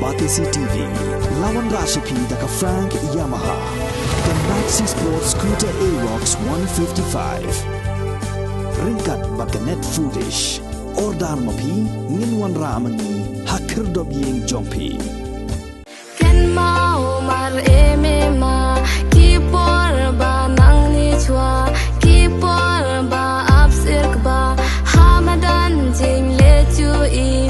Batisi TV, Lawan Rashipi Daka Frank Yamaha, the Maxi Sports Scooter Aerox 155, Ringkat Bakanet Foodish, Ordar Mapi, Ninwan Ramani, Hakir Dobying Jompi. Ken mau mar emema, kipor ba nang ni chua, kipor ba absirk ba, Hamadan jing le chui.